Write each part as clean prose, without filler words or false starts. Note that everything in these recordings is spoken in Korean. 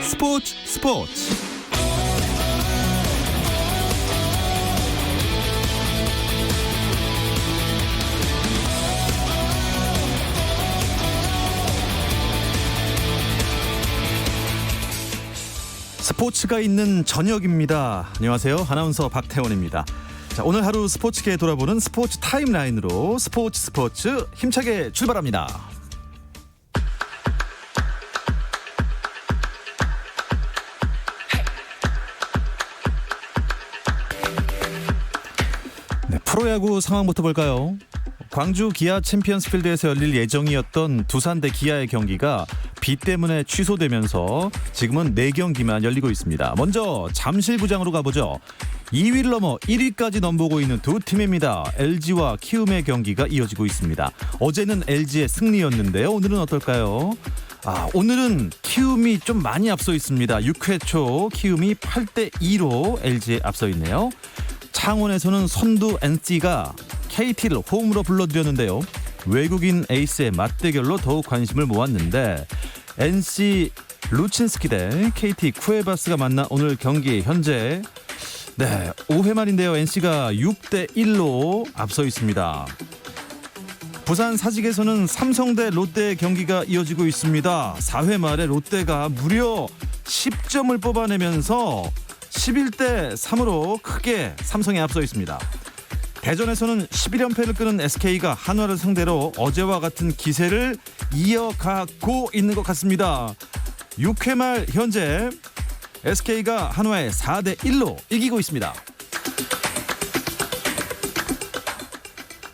스포츠 스포츠가 있는 저녁입니다. 안녕하세요. 아나운서 박태원입니다. 자, 오늘 하루 스포츠계에 돌아보는 스포츠 타임라인으로 스포츠 힘차게 출발합니다. 네, 프로야구 상황부터 볼까요? 광주 기아 챔피언스필드에서 열릴 예정이었던 두산 대 기아의 경기가 비 때문에 취소되면서 지금은 4경기만 열리고 있습니다. 먼저 잠실구장으로 가보죠. 2위를 넘어 1위까지 넘보고 있는 두 팀입니다. LG와 키움의 경기가 이어지고 있습니다. 어제는 LG의 승리였는데요. 오늘은 어떨까요? 오늘은 키움이 좀 많이 앞서 있습니다. 6회 초 키움이 8대2로 LG에 앞서 있네요. 창원에서는 선두 NC가 KT를 홈으로 불러들였는데요. 외국인 에이스의 맞대결로 더욱 관심을 모았는데 NC 루친스키 대 KT 쿠에바스가 만난 오늘 경기 현재 5회 말인데요. NC가 6대1로 앞서 있습니다. 부산 사직에서는 삼성 대 롯데 경기가 이어지고 있습니다. 4회 말에 롯데가 무려 10점을 뽑아내면서 11대3으로 크게 삼성에 앞서 있습니다. 대전에서는 11연패를 끄는 SK가 한화를 상대로 어제와 같은 기세를 이어가고 있는 것 같습니다. 6회 말 현재 SK가 한화에 4대1로 이기고 있습니다.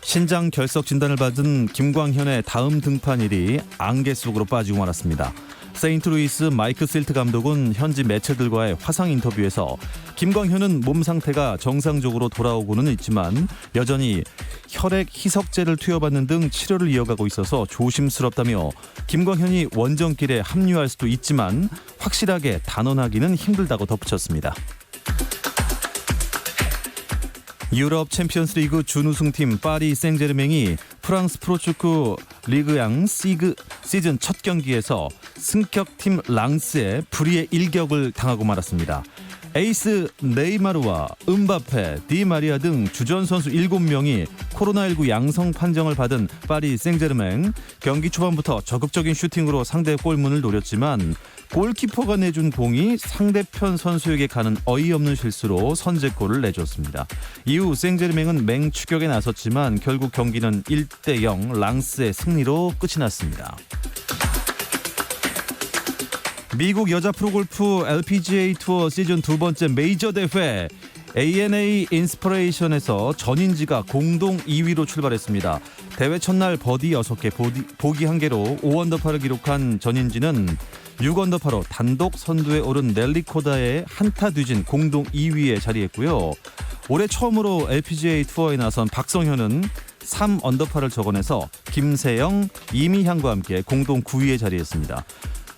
신장 결석 진단을 받은 김광현의 다음 등판일이 안개 속으로 빠지고 말았습니다. 세인트루이스 마이크 실트 감독은 현지 매체들과의 화상 인터뷰에서 김광현은 몸 상태가 정상적으로 돌아오고는 있지만 여전히 혈액 희석제를 투여받는 등 치료를 이어가고 있어서 조심스럽다며 김광현이 원정길에 합류할 수도 있지만 확실하게 단언하기는 힘들다고 덧붙였습니다. 유럽 챔피언스 리그 준우승팀 파리 생제르맹이 프랑스 프로축구 리그양 시즌 첫 경기에서 승격팀 랑스에 불의의 일격을 당하고 말았습니다. 에이스 네이마르와 음바페, 디마리아 등 주전 선수 7명이 코로나19 양성 판정을 받은 파리 생제르맹. 경기 초반부터 적극적인 슈팅으로 상대 골문을 노렸지만 골키퍼가 내준 공이 상대편 선수에게 가는 어이없는 실수로 선제골을 내줬습니다. 이후 생제르맹은 맹추격에 나섰지만 결국 경기는 1대0 랑스의 승리로 끝이 났습니다. 미국 여자 프로골프 LPGA 투어 시즌 두 번째 메이저 대회 ANA 인스퍼레이션에서 전인지가 공동 2위로 출발했습니다. 대회 첫날 버디 6개, 보기 1개로 5언더파를 기록한 전인지는 6언더파로 단독 선두에 오른 넬리 코다의 한타 뒤진 공동 2위에 자리했고요. 올해 처음으로 LPGA 투어에 나선 박성현은 3언더파를 적어내서 김세영, 이미향과 함께 공동 9위에 자리했습니다.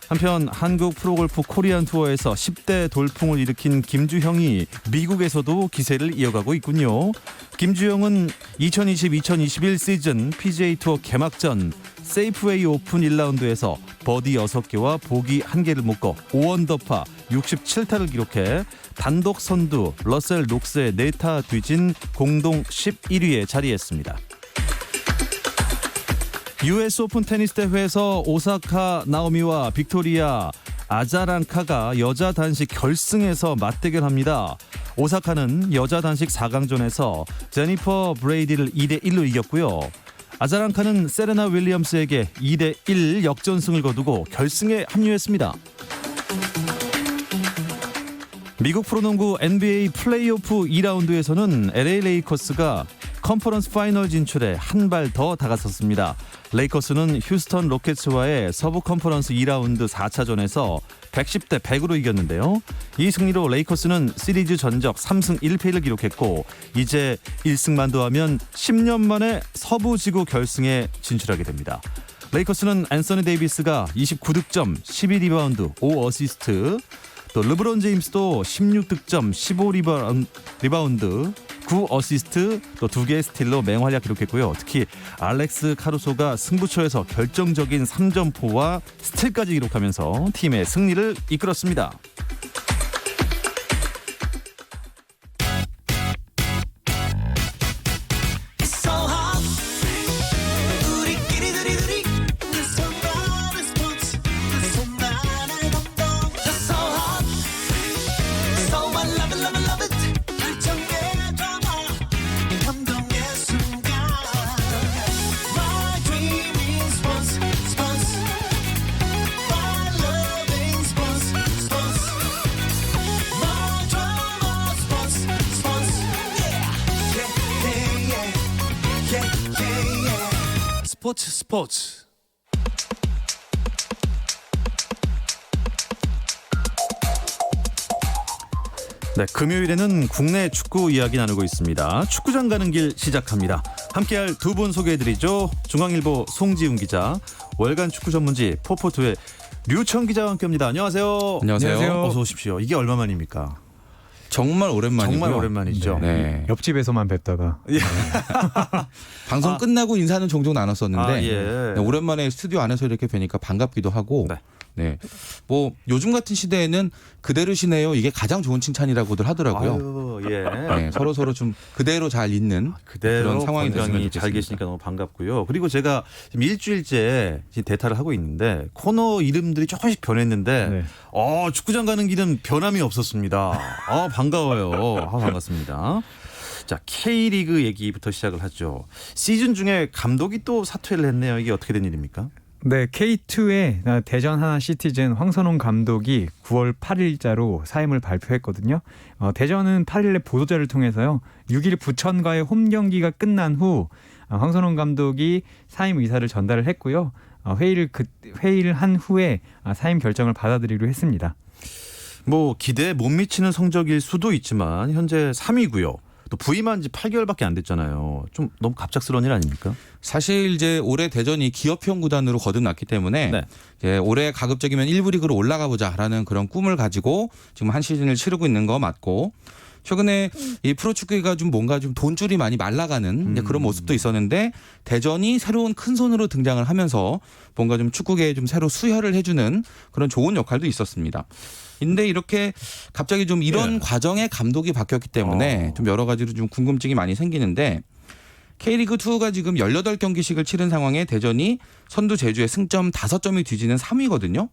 한편 한국 프로골프 코리안 투어에서 10대 돌풍을 일으킨 김주형이 미국에서도 기세를 이어가고 있군요. 김주형은 2020-2021 시즌 PGA 투어 개막전 세이프웨이 오픈 1라운드에서 버디 6개와 보기 1개를 묶어 5언더파 67타를 기록해 단독 선두 러셀 녹스의 4타 뒤진 공동 11위에 자리했습니다. US 오픈 테니스 대회에서 오사카 나오미와 빅토리아 아자랑카가 여자 단식 결승에서 맞대결합니다. 오사카는 여자 단식 4강전에서 제니퍼 브레이디를 2대1로 이겼고요. 아자랑카는 세레나 윌리엄스에게 2대1 역전승을 거두고 결승에 합류했습니다. 미국 프로농구 NBA 플레이오프 2라운드에서는 LA 레이커스가 컨퍼런스 파이널 진출에 한 발 더 다가섰습니다. 레이커스는 휴스턴 로켓츠와의 서부 컨퍼런스 2라운드 4차전에서 110대 100으로 이겼는데요. 이 승리로 레이커스는 시리즈 전적 3승 1패를 기록했고 이제 1승만 더하면 10년 만에 서부 지구 결승에 진출하게 됩니다. 레이커스는 앤서니 데이비스가 29득점, 12리바운드, 5어시스트, 또 르브론 제임스도 16득점, 15리바운드, 9어시스트 또 2개의 스틸로 맹활약 기록했고요. 특히 알렉스 카루소가 승부처에서 결정적인 3점포와 스틸까지 기록하면서 팀의 승리를 이끌었습니다. 스포츠. 네, 금요일에는 국내 축구 이야기 나누고 있습니다. 축구장 가는 길 시작합니다. 함께할 두 분 소개해드리죠. 중앙일보 송지훈 기자, 월간 축구 전문지 포포투의 류청 기자와 함께합니다. 안녕하세요. 안녕하세요. 어서 오십시오. 이게 얼마만입니까? 정말 오랜만이고요. 정말 오랜만이죠. 네. 옆집에서만 뵙다가 방송 끝나고 인사는 종종 나눴었는데 예. 네, 오랜만에 스튜디오 안에서 이렇게 뵈니까 반갑기도 하고 네. 네. 뭐 요즘 같은 시대에는 그대로시네요. 이게 가장 좋은 칭찬이라고들 하더라고요. 아유, 예. 네, 서로 좀 그대로 잘 있는 그대로 그런 상황이 됐으면 건강히 좋겠습니다. 잘 계시니까 너무 반갑고요. 그리고 제가 지금 일주일째 지금 대타를 하고 있는데 코너 이름들이 조금씩 변했는데 네. 축구장 가는 길은 변함이 없었습니다. 반가워요. 반갑습니다. 자, K리그 얘기부터 시작을 하죠. 시즌 중에 감독이 또 사퇴를 했네요. 이게 어떻게 된 일입니까? 네, K2의 대전 하나 시티즌 황선홍 감독이 9월 8일자로 사임을 발표했거든요. 대전은 8일에 보도자를 통해서요. 6일 부천과의 홈 경기가 끝난 후 황선홍 감독이 사임 의사를 전달을 했고요. 회의를 한 후에 사임 결정을 받아들이기로 했습니다. 뭐 기대에 못 미치는 성적일 수도 있지만 현재 3위고요. 또 부임한 지 8개월밖에 안 됐잖아요. 좀 너무 갑작스러운 일 아닙니까? 사실 이제 올해 대전이 기업형 구단으로 거듭났기 때문에 네. 이제 올해 가급적이면 1부 리그로 올라가 보자라는 그런 꿈을 가지고 지금 한 시즌을 치르고 있는 거 맞고, 최근에 이 프로축구가 좀 뭔가 좀 돈줄이 많이 말라가는 이제 그런 모습도 있었는데 대전이 새로운 큰 손으로 등장을 하면서 뭔가 좀 축구계에 좀 새로 수혈을 해주는 그런 좋은 역할도 있었습니다. 근데 이렇게 갑자기 좀 이런 과정에 감독이 바뀌었기 때문에 좀 여러 가지로 좀 궁금증이 많이 생기는데, K리그2가 지금 18경기씩을 치른 상황에 대전이 선두 제주의 승점 5점이 뒤지는 3위거든요.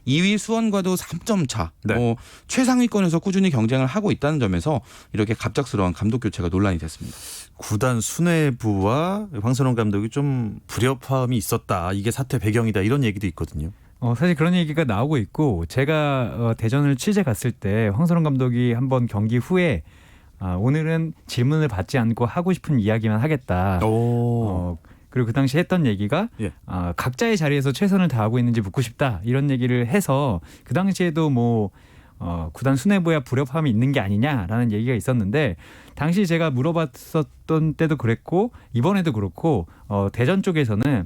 2위 수원과도 3점 차. 네. 최상위권에서 꾸준히 경쟁을 하고 있다는 점에서 이렇게 갑작스러운 감독 교체가 논란이 됐습니다. 구단 수뇌부와 황선홍 감독이 좀 불협화음이 있었다. 이게 사태 배경이다. 이런 얘기도 있거든요. 사실 그런 얘기가 나오고 있고, 제가 대전을 취재 갔을 때 황선홍 감독이 한번 경기 후에 오늘은 질문을 받지 않고 하고 싶은 이야기만 하겠다. 그리고 그 당시 했던 얘기가 예. 각자의 자리에서 최선을 다하고 있는지 묻고 싶다, 이런 얘기를 해서 그 당시에도 뭐 구단 수뇌부야 불협화음이 있는 게 아니냐라는 얘기가 있었는데, 당시 제가 물어봤었던 때도 그랬고 이번에도 그렇고 대전 쪽에서는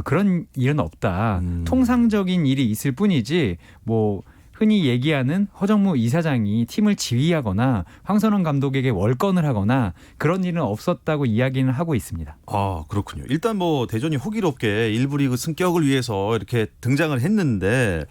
그런 일은 없다. 통상적인 일이 있을 뿐이지 뭐 흔히 얘기하는 허정무 이사장이 팀을 지휘하거나 황선홍 감독에게 월권을 하거나 그런 일은 없었다고 이야기는 하고 있습니다. 그렇군요. 일단 뭐 대전이 호기롭게 1부 리그 승격을 위해서 이렇게 등장을 했는데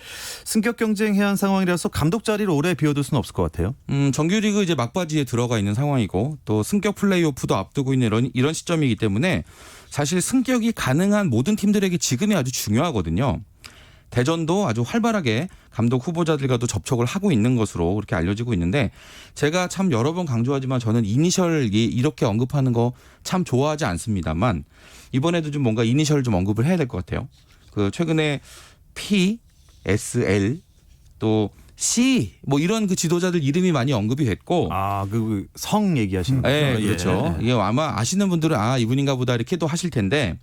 승격 경쟁해야 한 상황이라서 감독 자리를 오래 비워둘 수는 없을 것 같아요. 정규리그 이제 막바지에 들어가 있는 상황이고 또 승격 플레이오프도 앞두고 있는 이런 시점이기 때문에 사실 승격이 가능한 모든 팀들에게 지금이 아주 중요하거든요. 대전도 아주 활발하게 감독 후보자들과도 접촉을 하고 있는 것으로 그렇게 알려지고 있는데, 제가 참 여러 번 강조하지만 저는 이니셜 이렇게 언급하는 거 참 좋아하지 않습니다만 이번에도 좀 뭔가 이니셜을 좀 언급을 해야 될 것 같아요. 그 최근에 P, SL 또 C 뭐 이런 그 지도자들 이름이 많이 언급이 됐고, 그 성 얘기하시는 거죠? 네, 그렇죠. 이게 아마 아시는 분들은 이분인가 보다 이렇게도 하실 텐데,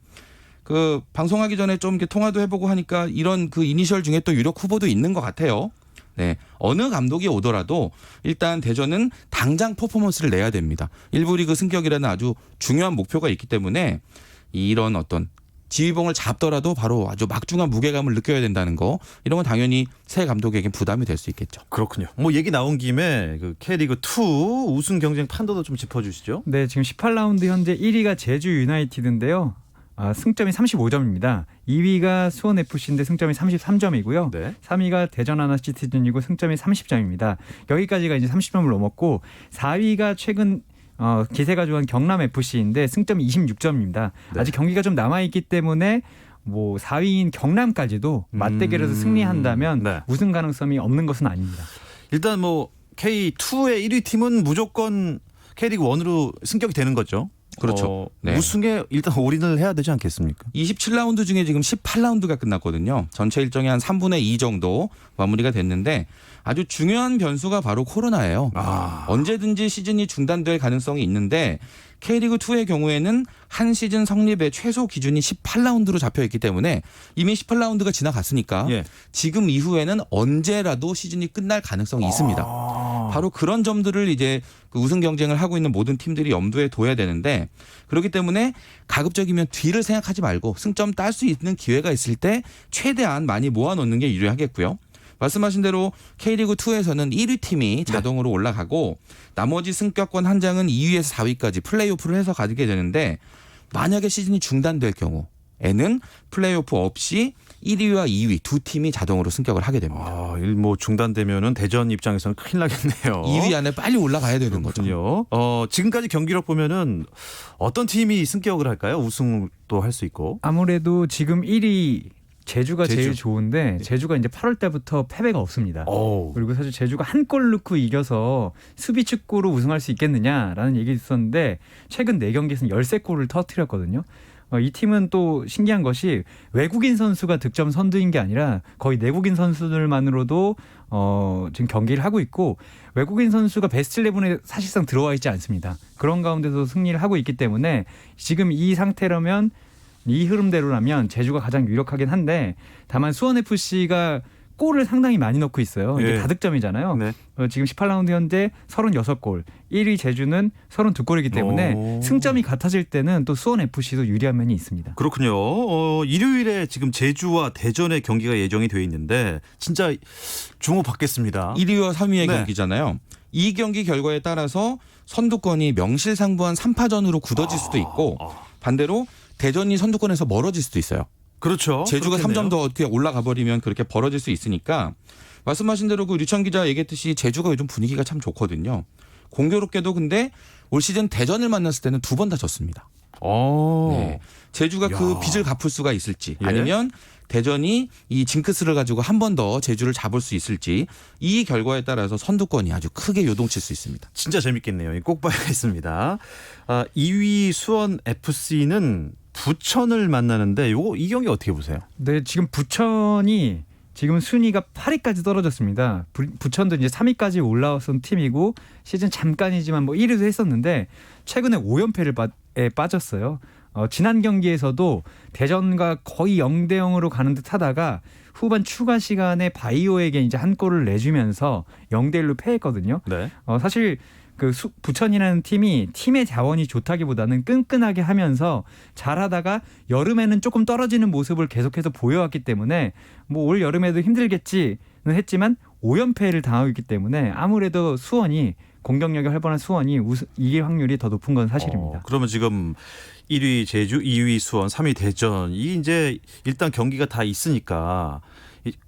그 방송하기 전에 좀 이렇게 통화도 해보고 하니까 이런 그 이니셜 중에 또 유력 후보도 있는 것 같아요. 네, 어느 감독이 오더라도 일단 대전은 당장 퍼포먼스를 내야 됩니다. 1부 리그 승격이라는 아주 중요한 목표가 있기 때문에 이런 어떤 지휘봉을 잡더라도 바로 아주 막중한 무게감을 느껴야 된다는 거 이런 건 당연히 새 감독에겐 부담이 될 수 있겠죠. 그렇군요. 뭐 얘기 나온 김에 그 K리그 2 우승 경쟁 판도도 좀 짚어주시죠. 네, 지금 18라운드 현재 1위가 제주 유나이티드인데요. 승점이 35점입니다. 2위가 수원 FC인데 승점이 33점이고요. 네. 3위가 대전 하나시티즌이고 승점이 30점입니다. 여기까지가 이제 30점을 넘었고 4위가 최근 기세가 좋은 경남 FC인데 승점이 26점입니다. 네. 아직 경기가 좀 남아 있기 때문에 뭐 4위인 경남까지도 맞대결에서 승리한다면 네. 우승 가능성이 없는 것은 아닙니다. 일단 뭐 K2의 1위 팀은 무조건 K리그 1으로 승격이 되는 거죠. 그렇죠. 네. 우승에 일단 올인을 해야 되지 않겠습니까? 27라운드 중에 지금 18라운드가 끝났거든요. 전체 일정이 한 3분의 2 정도 마무리가 됐는데 아주 중요한 변수가 바로 코로나예요. 언제든지 시즌이 중단될 가능성이 있는데 K리그2의 경우에는 한 시즌 성립의 최소 기준이 18라운드로 잡혀있기 때문에 이미 18라운드가 지나갔으니까 예. 지금 이후에는 언제라도 시즌이 끝날 가능성이 있습니다. 바로 그런 점들을 이제 그 우승 경쟁을 하고 있는 모든 팀들이 염두에 둬야 되는데 그렇기 때문에 가급적이면 뒤를 생각하지 말고 승점 딸 수 있는 기회가 있을 때 최대한 많이 모아놓는 게 유리하겠고요. 말씀하신 대로 K리그2에서는 1위 팀이 자동으로 올라가고 나머지 승격권 한 장은 2위에서 4위까지 플레이오프를 해서 가지게 되는데 만약에 시즌이 중단될 경우에는 플레이오프 없이 1위와 2위 두 팀이 자동으로 승격을 하게 됩니다. 뭐 중단되면은 대전 입장에서는 큰일 나겠네요. 2위 안에 빨리 올라가야 되는 거죠. 그렇군요. 지금까지 경기력 보면은 어떤 팀이 승격을 할까요? 우승도 할 수 있고. 아무래도 지금 1위 제주가 제주. 제일 좋은데 제주가 이제 8월 때부터 패배가 없습니다. 그리고 사실 제주가 한 골 넣고 이겨서 수비 축구로 우승할 수 있겠느냐라는 얘기 있었는데 최근 4경기에서는 13골을 터뜨렸거든요. 이 팀은 또 신기한 것이 외국인 선수가 득점 선두인 게 아니라 거의 내국인 선수들만으로도 지금 경기를 하고 있고 외국인 선수가 베스트 11에 사실상 들어와 있지 않습니다. 그런 가운데서 승리를 하고 있기 때문에 지금 이 상태라면 이 흐름대로라면 제주가 가장 유력하긴 한데 다만 수원FC가 골을 상당히 많이 넣고 있어요. 이게 예. 다득점이잖아요. 네. 지금 18라운드 현재 36골, 1위 제주는 32골이기 때문에 승점이 같아질 때는 또 수원FC도 유리한 면이 있습니다. 그렇군요. 일요일에 지금 제주와 대전의 경기가 예정이 되어 있는데 진짜 주목받겠습니다. 1위와 3위의 네. 경기잖아요. 이 경기 결과에 따라서 선두권이 명실상부한 3파전으로 굳어질 수도 있고 반대로 대전이 선두권에서 멀어질 수도 있어요. 그렇죠. 제주가 그렇겠네요. 3점 더 어떻게 올라가 버리면 그렇게 벌어질 수 있으니까 말씀하신 대로 그 류천 기자 얘기했듯이 제주가 요즘 분위기가 참 좋거든요. 공교롭게도 근데 올 시즌 대전을 만났을 때는 2번 다 졌습니다. 네. 제주가 그 빚을 갚을 수가 있을지 예. 아니면 대전이 이 징크스를 가지고 한 번 더 제주를 잡을 수 있을지 이 결과에 따라서 선두권이 아주 크게 요동칠 수 있습니다. 진짜 재밌겠네요. 꼭 봐야겠습니다. 2위 수원 FC는 부천을 만나는데 이 경기 어떻게 보세요? 네, 지금 부천이 지금 순위가 8위까지 떨어졌습니다. 부천도 이제 3위까지 올라왔던 팀이고 시즌 잠깐이지만 뭐 1위도 했었는데 최근에 5연패에 빠졌어요. 지난 경기에서도 대전과 거의 0대0으로 가는 듯 하다가 후반 추가 시간에 바이오에게 이제 한 골을 내주면서 0대1로 패했거든요. 네. 사실 그 부천이라는 팀이 팀의 자원이 좋다기보다는 끈끈하게 하면서 잘하다가 여름에는 조금 떨어지는 모습을 계속해서 보여왔기 때문에 뭐 올 여름에도 힘들겠지는 했지만 5연패를 당하고 있기 때문에 아무래도 수원이 공격력이 활발한 수원이 이길 확률이 더 높은 건 사실입니다. 그러면 지금 1위 제주, 2위 수원, 3위 대전 이 이제 일단 경기가 다 있으니까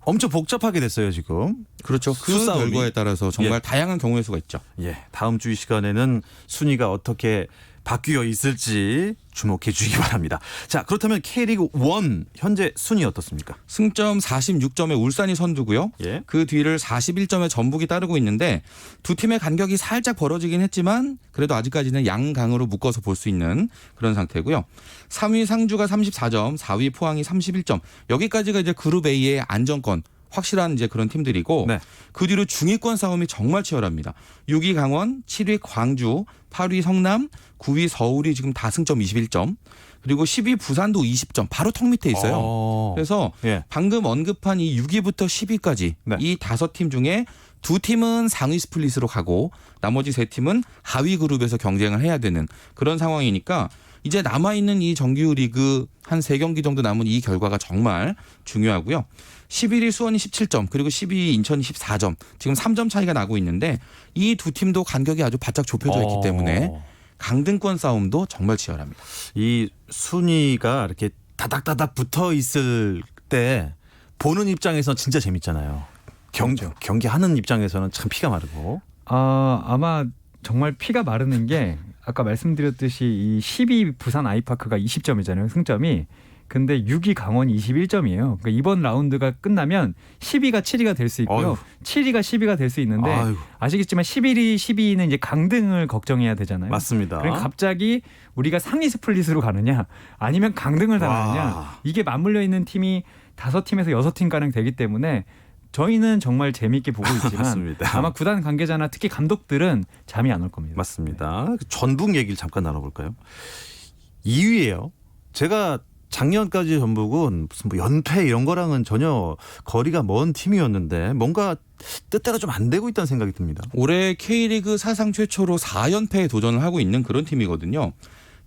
엄청 복잡하게 됐어요 지금. 그렇죠. 그 수싸움이. 결과에 따라서 정말 다양한 경우의 수가 있죠. 예, 다음 주 이 시간에는 순위가 어떻게 바뀌어 있을지 주목해 주시기 바랍니다. 자, 그렇다면 K리그 1 현재 순위 어떻습니까? 승점 46점의 울산이 선두고요. 예. 그 뒤를 41점의 전북이 따르고 있는데 두 팀의 간격이 살짝 벌어지긴 했지만 그래도 아직까지는 양강으로 묶어서 볼 수 있는 그런 상태고요. 3위 상주가 34점, 4위 포항이 31점. 여기까지가 이제 그룹 A의 안정권 확실한 이제 그런 팀들이고 네. 그 뒤로 중위권 싸움이 정말 치열합니다. 6위 강원, 7위 광주, 8위 성남, 9위 서울이 지금 다 승점 21점. 그리고 10위 부산도 20점. 바로 턱 밑에 있어요. 그래서 예. 방금 언급한 이 6위부터 10위까지 네. 이 5팀 중에 2팀은 상위 스플릿으로 가고 나머지 3팀은 하위 그룹에서 경쟁을 해야 되는 그런 상황이니까 이제 남아있는 이 정규 리그 한 3경기 정도 남은 이 결과가 정말 중요하고요. 11위 수원이 17점 그리고 12위 인천이 14점 지금 3점 차이가 나고 있는데 이 두 팀도 간격이 아주 바짝 좁혀져 있기 때문에 강등권 싸움도 정말 치열합니다. 이 순위가 이렇게 다닥다닥 붙어 있을 때 보는 입장에서는 진짜 재밌잖아요. 경기하는 입장에서는 참 피가 마르고. 아마 정말 피가 마르는 게 아까 말씀드렸듯이 이 10위 부산 아이파크가 20점이잖아요. 승점이. 근데 6위 강원이 21점이에요. 그러니까 이번 라운드가 끝나면 10위가 7위가 될 수 있고요. 어휴. 7위가 10위가 될 수 있는데 아이고. 아시겠지만 11위, 12위는 이제 강등을 걱정해야 되잖아요. 맞습니다. 그러니까 갑자기 우리가 상위 스플릿으로 가느냐 아니면 강등을 당하느냐 와. 이게 맞물려 있는 팀이 5팀에서 6팀 가량 되기 때문에 저희는 정말 재미있게 보고 있지만 맞습니다. 아마 구단 관계자나 특히 감독들은 잠이 안 올 겁니다. 맞습니다. 전북 얘기를 잠깐 나눠볼까요? 2위예요. 제가 작년까지 전북은 무슨 뭐 연패 이런 거랑은 전혀 거리가 먼 팀이었는데 뭔가 뜻대로 좀 안 되고 있다는 생각이 듭니다. 올해 K리그 사상 최초로 4연패에 도전을 하고 있는 그런 팀이거든요.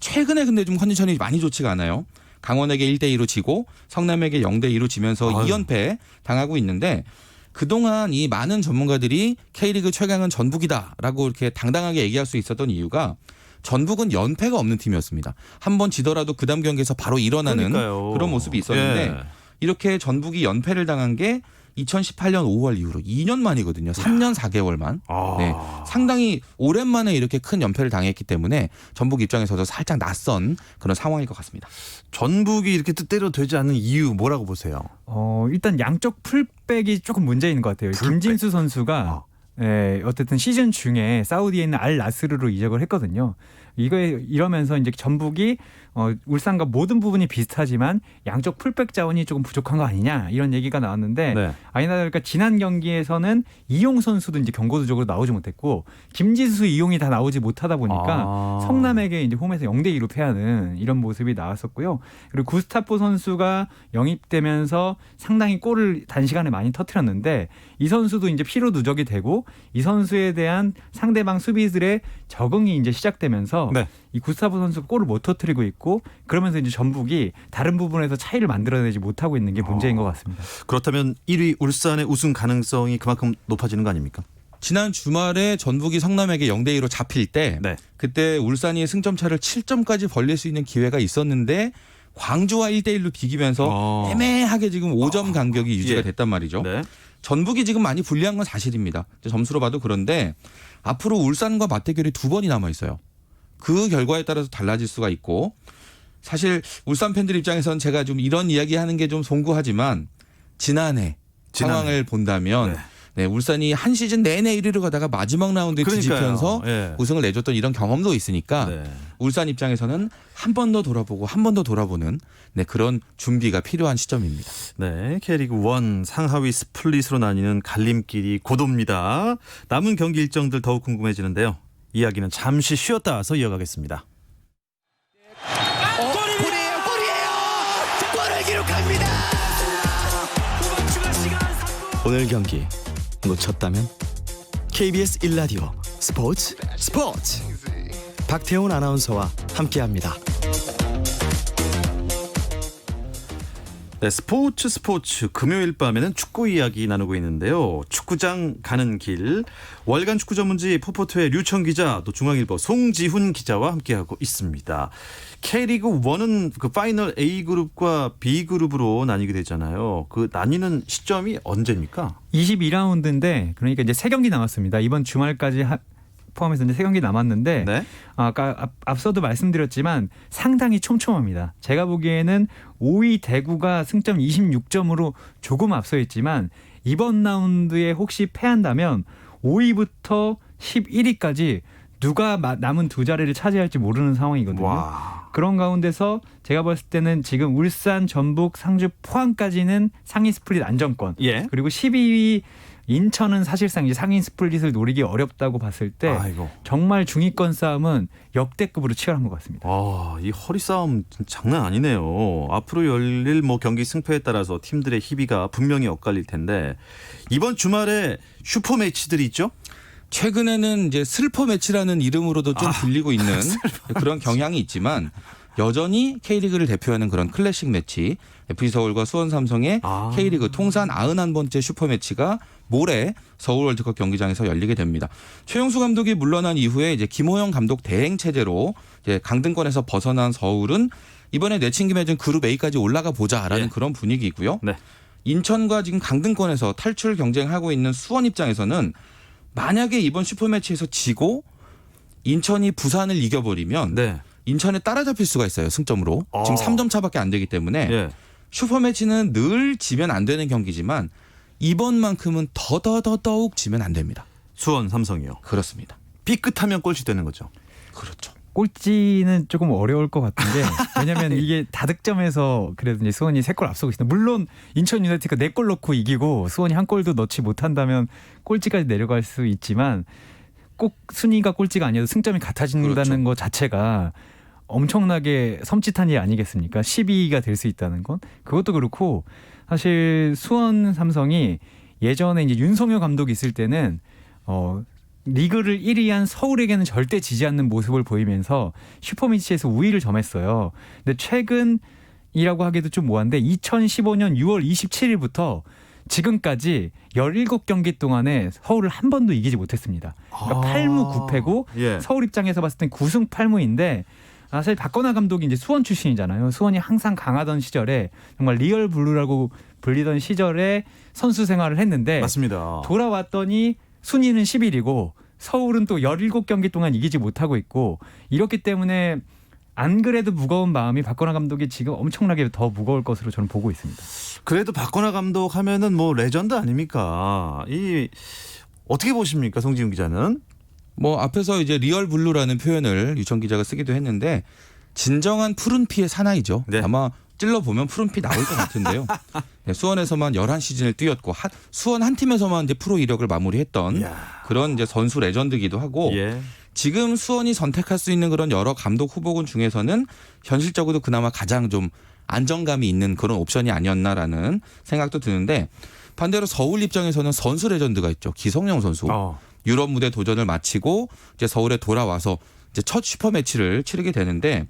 최근에 근데 좀 컨디션이 많이 좋지가 않아요. 강원에게 1대2로 지고 성남에게 0대2로 지면서 2연패 당하고 있는데 그동안 이 많은 전문가들이 K리그 최강은 전북이다라고 이렇게 당당하게 얘기할 수 있었던 이유가 전북은 연패가 없는 팀이었습니다. 한 번 지더라도 그 다음 경기에서 바로 일어나는 그러니까요. 그런 모습이 있었는데 예. 이렇게 전북이 연패를 당한 게 2018년 5월 이후로 2년 만이거든요. 3년 4개월만. 네, 상당히 오랜만에 이렇게 큰 연패를 당했기 때문에 전북 입장에서도 살짝 낯선 그런 상황일 것 같습니다. 전북이 이렇게 뜻대로 되지 않는 이유 뭐라고 보세요? 일단 양쪽 풀백이 조금 문제인 것 같아요. 풀백. 김진수 선수가 어쨌든 시즌 중에 사우디에 있는 알 나스르로 이적을 했거든요. 이러면서 이제 전북이 울산과 모든 부분이 비슷하지만 양쪽 풀백 자원이 조금 부족한 거 아니냐 이런 얘기가 나왔는데 네. 아니나 다를까 지난 경기에서는 이용 선수도 이제 경고도적으로 나오지 못했고 김진수, 이용이 다 나오지 못하다 보니까 성남에게 이제 홈에서 0대2로 패하는 이런 모습이 나왔었고요. 그리고 구스타포 선수가 영입되면서 상당히 골을 단시간에 많이 터뜨렸는데 이 선수도 이제 피로 누적이 되고 이 선수에 대한 상대방 수비들의 적응이 이제 시작되면서 네. 이 구스타포 선수가 골을 못 터뜨리고 있고 그러면서 이제 전북이 다른 부분에서 차이를 만들어내지 못하고 있는 게 문제인 것 같습니다. 그렇다면 1위 울산의 우승 가능성이 그만큼 높아지는 거 아닙니까? 지난 주말에 전북이 성남에게 0대2로 잡힐 때 네. 그때 울산이 승점 차를 7점까지 벌릴 수 있는 기회가 있었는데 광주와 1대1로 비기면서 애매하게 지금 5점 간격이 유지가 됐단 말이죠. 네. 전북이 지금 많이 불리한 건 사실입니다. 점수로 봐도 그런데 앞으로 울산과 맞대결이 2번이 남아 있어요. 그 결과에 따라서 달라질 수가 있고 사실 울산 팬들 입장에서는 제가 좀 이런 이야기하는 게 좀 송구하지만 지난해 상황을 본다면 네, 울산이 한 시즌 내내 1위로 가다가 마지막 라운드에 뒤집혀서 우승을 내줬던 이런 경험도 있으니까 울산 입장에서는 한 번 더 돌아보고 한 번 더 돌아보는 그런 준비가 필요한 시점입니다. 네, K리그 1 상하위 스플릿으로 나뉘는 갈림길이 고도입니다. 남은 경기 일정들 더욱 궁금해지는데요. 이야기는 잠시 쉬었다 와서 이어가겠습니다. 골을 기록합니다. 오늘 경기 놓쳤다면 KBS 1라디오 스포츠 박태훈 아나운서와 함께합니다. 네, 스포츠 금요일 밤에는 축구 이야기 나누고 있는데요. 축구장 가는 길 월간 축구 전문지 포포트의 류청 기자 또 중앙일보 송지훈 기자와 함께하고 있습니다. K리그 1은 그 파이널 A 그룹과 B 그룹으로 나뉘게 되잖아요. 그 나뉘는 시점이 언제입니까? 22라운드인데 그러니까 이제 3경기 남았습니다. 이번 주말까지 포함해서 이제 3경기 남았는데 네. 아까 앞서도 말씀드렸지만 상당히 촘촘합니다. 제가 보기에는 5위 대구가 승점 26점으로 조금 앞서 있지만 이번 라운드에 혹시 패한다면 5위부터 11위까지 누가 남은 두 자리를 차지할지 모르는 상황이거든요. 와. 그런 가운데서 제가 봤을 때는 지금 울산, 전북, 상주, 포항까지는 상위 스플릿 안정권. 예. 그리고 12위 인천은 사실상 이제 상위 스플릿을 노리기 어렵다고 봤을 때 아이고. 정말 중위권 싸움은 역대급으로 치열한 것 같습니다. 이 허리 싸움 장난 아니네요. 앞으로 열릴 경기 승패에 따라서 팀들의 희비가 분명히 엇갈릴 텐데 이번 주말에 슈퍼 매치들이 있죠? 최근에는 이제 슬퍼 매치라는 이름으로도 좀 불리고 있는 그런 경향이 있지만 여전히 K리그를 대표하는 그런 클래식 매치 FC서울과 수원 삼성의 K리그 통산 91번째 슈퍼매치가 모레 서울 월드컵 경기장에서 열리게 됩니다. 최용수 감독이 물러난 이후에 이제 김호영 감독 대행 체제로 이제 강등권에서 벗어난 서울은 이번에 내친 김에 좀 그룹 A까지 올라가 보자라는 예. 그런 분위기고요. 네. 인천과 지금 강등권에서 탈출 경쟁하고 있는 수원 입장에서는 만약에 이번 슈퍼매치에서 지고 인천이 부산을 이겨버리면 네. 인천에 따라잡힐 수가 있어요. 승점으로. 지금 3점 차밖에 안 되기 때문에 예. 슈퍼매치는 늘 지면 안 되는 경기지만 이번만큼은 더욱 지면 안 됩니다. 수원 삼성이요. 그렇습니다. 삐끗하면 꼴찌 되는 거죠. 그렇죠. 꼴찌는 조금 어려울 것 같은데 왜냐하면 이게 다득점에서 그래도 이제 수원이 3골 앞서고 있습니다. 물론 인천 유나이티드가 4골 넣고 이기고 수원이 한 골도 넣지 못한다면 꼴찌까지 내려갈 수 있지만 꼭 순위가 꼴찌가 아니어도 승점이 같아진다는 그렇죠. 것 자체가 엄청나게 섬찟한 일 아니겠습니까? 12위가 될 수 있다는 건. 그것도 그렇고 사실 수원 삼성이 예전에 이제 윤성효 감독이 있을 때는 리그를 1위한 서울에게는 절대 지지 않는 모습을 보이면서 슈퍼매치에서 우위를 점했어요. 근데 최근이라고 하기도 좀 뭐한데 2015년 6월 27일부터 지금까지 17경기 동안에 서울을 한 번도 이기지 못했습니다. 그러니까 8무 9패고 예. 서울 입장에서 봤을 땐 9승 8무인데 사실 박건하 감독이 이제 수원 출신이잖아요. 수원이 항상 강하던 시절에 정말 리얼 블루라고 불리던 시절에 선수 생활을 했는데 맞습니다. 돌아왔더니 순위는 11위고 서울은 또 17경기 동안 이기지 못하고 있고 이렇기 때문에 안 그래도 무거운 마음이 박건하 감독이 지금 엄청나게 더 무거울 것으로 저는 보고 있습니다. 그래도 박건하 감독 하면은 뭐 레전드 아닙니까? 이 어떻게 보십니까, 송지훈 기자는? 뭐 앞에서 이제 리얼 블루라는 표현을 유청 기자가 쓰기도 했는데 진정한 푸른 피의 사나이죠. 네. 아마 찔러 보면 푸른 피 나올 것 같은데요. 네, 수원에서만 11시즌을 뛰었고 수원 한 팀에서만 이제 프로 이력을 마무리했던 이야. 그런 이제 선수 레전드기도 하고 예. 지금 수원이 선택할 수 있는 그런 여러 감독 후보군 중에서는 현실적으로 그나마 가장 좀 안정감이 있는 그런 옵션이 아니었나라는 생각도 드는데 반대로 서울 입장에서는 선수 레전드가 있죠. 기성용 선수. 유럽 무대 도전을 마치고 이제 서울에 돌아와서 이제 첫 슈퍼매치를 치르게 되는데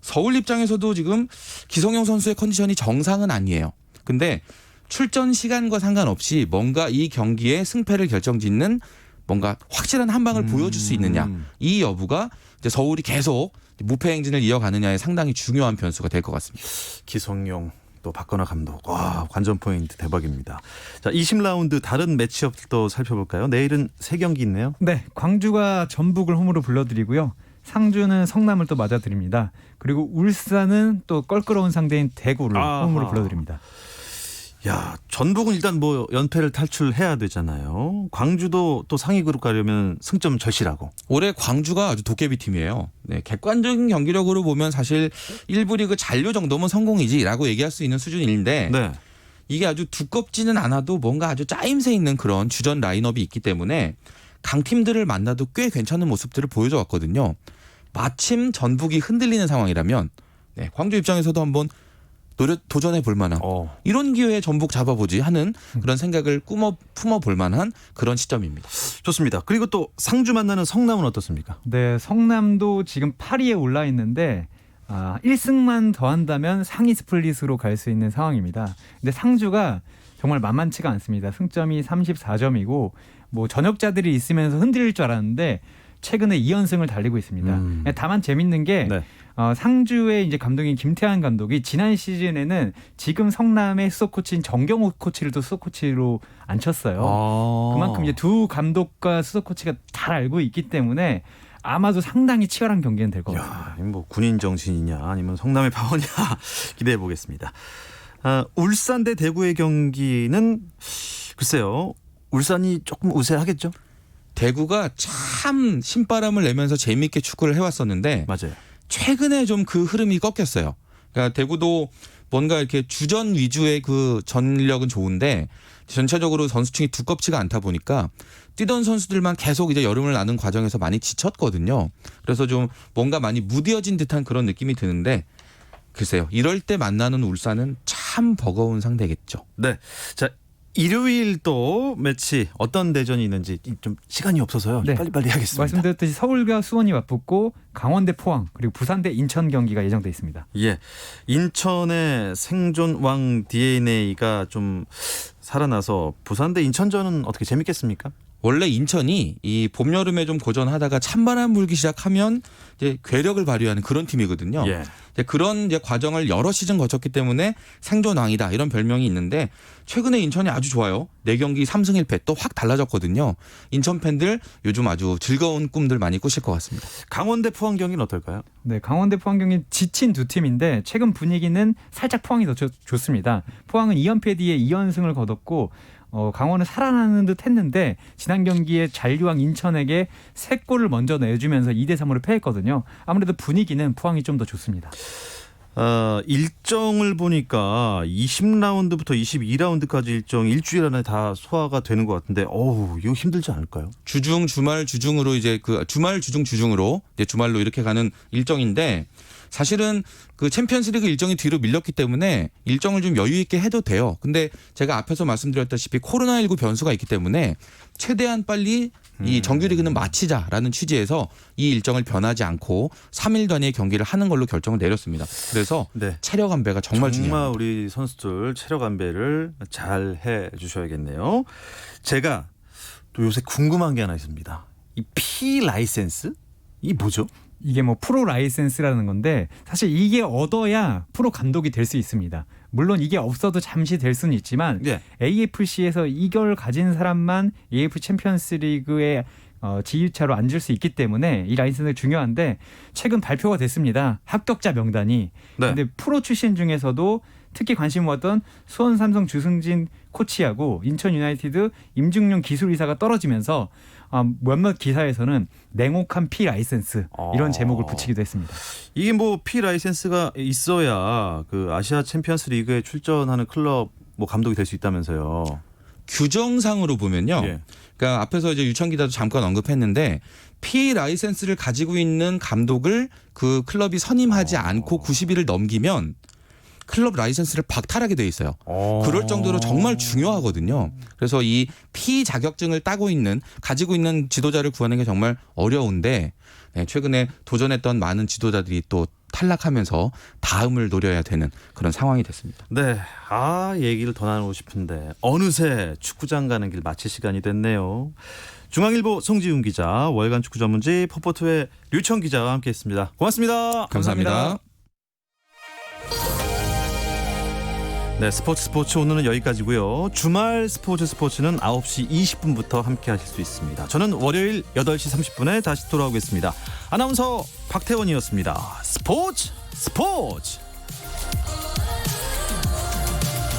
서울 입장에서도 지금 기성용 선수의 컨디션이 정상은 아니에요. 근데 출전 시간과 상관없이 뭔가 이 경기의 승패를 결정짓는 뭔가 확실한 한 방을 보여줄 수 있느냐. 이 여부가 이제 서울이 계속 무패 행진을 이어가느냐에 상당히 중요한 변수가 될 것 같습니다. 기성용 또 박건하 감독. 와, 관전 포인트 대박입니다. 자, 20라운드 다른 매치업도 살펴볼까요? 내일은 3경기 있네요. 네, 광주가 전북을 홈으로 불러드리고요. 상주는 성남을 또 맞아드립니다. 그리고 울산은 또 껄끄러운 상대인 대구를 홈으로 불러드립니다. 야, 전북은 일단 뭐 연패를 탈출해야 되잖아요. 광주도 또 상위 그룹 가려면 승점 절실하고. 올해 광주가 아주 도깨비 팀이에요. 네, 객관적인 경기력으로 보면 사실 1부 리그 잔류 정도면 성공이지라고 얘기할 수 있는 수준인데 네. 이게 아주 두껍지는 않아도 뭔가 아주 짜임새 있는 그런 주전 라인업이 있기 때문에 강팀들을 만나도 꽤 괜찮은 모습들을 보여줘 왔거든요. 마침 전북이 흔들리는 상황이라면 네, 광주 입장에서도 한번 도전해 볼 만한 이런 기회에 전북 잡아보지 하는 그런 생각을 품어볼 만한 그런 시점입니다. 좋습니다. 그리고 또 상주 만나는 성남은 어떻습니까? 네, 성남도 지금 8위에 올라 있는데 1승만 더한다면 상위 스플릿으로 갈 수 있는 상황입니다. 근데 상주가 정말 만만치가 않습니다. 승점이 34점이고 뭐 전역자들이 있으면서 흔들릴 줄 알았는데 최근에 2연승을 달리고 있습니다. 다만 재밌는 게 네. 상주의 이제 감독인 김태환 감독이 지난 시즌에는 지금 성남의 수석 코치인 정경호 코치를 또 수석 코치로 앉혔어요. 그만큼 이제 두 감독과 수석 코치가 잘 알고 있기 때문에 아마도 상당히 치열한 경기는 될 것 같습니다. 뭐 군인 정신이냐 아니면 성남의 파워냐 기대해 보겠습니다. 울산 대 대구의 경기는 글쎄요. 울산이 조금 우세하겠죠? 대구가 참 신바람을 내면서 재미있게 축구를 해왔었는데 맞아요. 최근에 좀 그 흐름이 꺾였어요. 그러니까 대구도 뭔가 이렇게 주전 위주의 그 전력은 좋은데 전체적으로 선수층이 두껍지가 않다 보니까 뛰던 선수들만 계속 이제 여름을 나는 과정에서 많이 지쳤거든요. 그래서 좀 뭔가 많이 무뎌진 듯한 그런 느낌이 드는데 글쎄요. 이럴 때 만나는 울산은 참 버거운 상대겠죠. 네. 자, 일요일 또 매치 어떤 대전이 있는지 좀 시간이 없어서요. 네. 빨리빨리 하겠습니다. 말씀드렸듯이 서울과 수원이 맞붙고 강원 대 포항 그리고 부산 대 인천 경기가 예정돼 있습니다. 예, 인천의 생존왕 DNA가 좀 살아나서 부산 대 인천전은 어떻게 재밌겠습니까? 원래 인천이 이 봄 여름에 좀 고전하다가 찬바람 불기 시작하면 이제 괴력을 발휘하는 그런 팀이거든요. 예. 이제 그런 이제 과정을 여러 시즌 거쳤기 때문에 생존왕이다 이런 별명이 있는데 최근에 인천이 아주 좋아요. 4경기 3승 1패 또 확 달라졌거든요. 인천 팬들 요즘 아주 즐거운 꿈들 많이 꾸실 것 같습니다. 강원 대 포항 경기는 어떨까요? 네, 강원 대 포항 경기 지친 두 팀인데 최근 분위기는 살짝 포항이 더 좋습니다. 포항은 2연패 뒤에 2연승을 거뒀고 강원은 살아나는 듯 했는데 지난 경기에 잔류왕 인천에게 3골을 먼저 내주면서 2대3으로 패했거든요. 아무래도 분위기는 포항이 좀 더 좋습니다. 일정을 보니까 20라운드부터 22라운드까지 일정 일주일 안에 다 소화가 되는 것 같은데 이거 힘들지 않을까요? 주중 주말 주중으로 이제 그 주말 주중 주중으로 이제 주말로 이렇게 가는 일정인데 사실은 그 챔피언스리그 일정이 뒤로 밀렸기 때문에 일정을 좀 여유 있게 해도 돼요. 근데 제가 앞에서 말씀드렸다시피 코로나19 변수가 있기 때문에 최대한 빨리 이 정규리그는 마치자라는 취지에서 이 일정을 변하지 않고 3일 단위의 경기를 하는 걸로 결정을 내렸습니다. 그래서 네. 체력 안배가 정말 중요합니다. 우리 선수들 체력 안배를 잘 해주셔야겠네요. 제가 또 요새 궁금한 게 하나 있습니다. 이 P 라이센스? 이 뭐죠? 이게 뭐 프로 라이센스라는 건데 사실 이게 얻어야 프로 감독이 될 수 있습니다. 물론 이게 없어도 잠시 될 수는 있지만 네. AFC에서 이걸 가진 사람만 AF 챔피언스 리그에 지휘차로 앉을 수 있기 때문에 이 라이센스 중요한데 최근 발표가 됐습니다. 합격자 명단이. 네. 근데 프로 출신 중에서도 특히 관심 모았던 수원 삼성 주승진 코치하고 인천 유나이티드 임중용 기술이사가 떨어지면서 몇몇 기사에서는 냉혹한 P 라이센스 이런 제목을 붙이기도 했습니다. 이게 뭐 P 라이센스가 있어야 그 아시아 챔피언스 리그에 출전하는 클럽 뭐 감독이 될 수 있다면서요. 규정상으로 보면요. 예. 그러니까 앞에서 이제 유천 기자도 잠깐 언급했는데 P 라이센스를 가지고 있는 감독을 그 클럽이 선임하지 않고 90일을 넘기면 클럽 라이센스를 박탈하게 돼 있어요. 그럴 정도로 정말 중요하거든요. 그래서 이 P 자격증을 가지고 있는 지도자를 구하는 게 정말 어려운데 최근에 도전했던 많은 지도자들이 또 탈락하면서 다음을 노려야 되는 그런 상황이 됐습니다. 네, 얘기를 더 나누고 싶은데 어느새 축구장 가는 길 마칠 시간이 됐네요. 중앙일보 송지훈 기자, 월간 축구 전문지 포포투의 류청 기자와 함께했습니다. 고맙습니다. 감사합니다. 네, 스포츠 오늘은 여기까지고요. 주말 스포츠는 9시 20분부터 함께 하실 수 있습니다. 저는 월요일 8시 30분에 다시 돌아오겠습니다. 아나운서 박태원이었습니다. 스포츠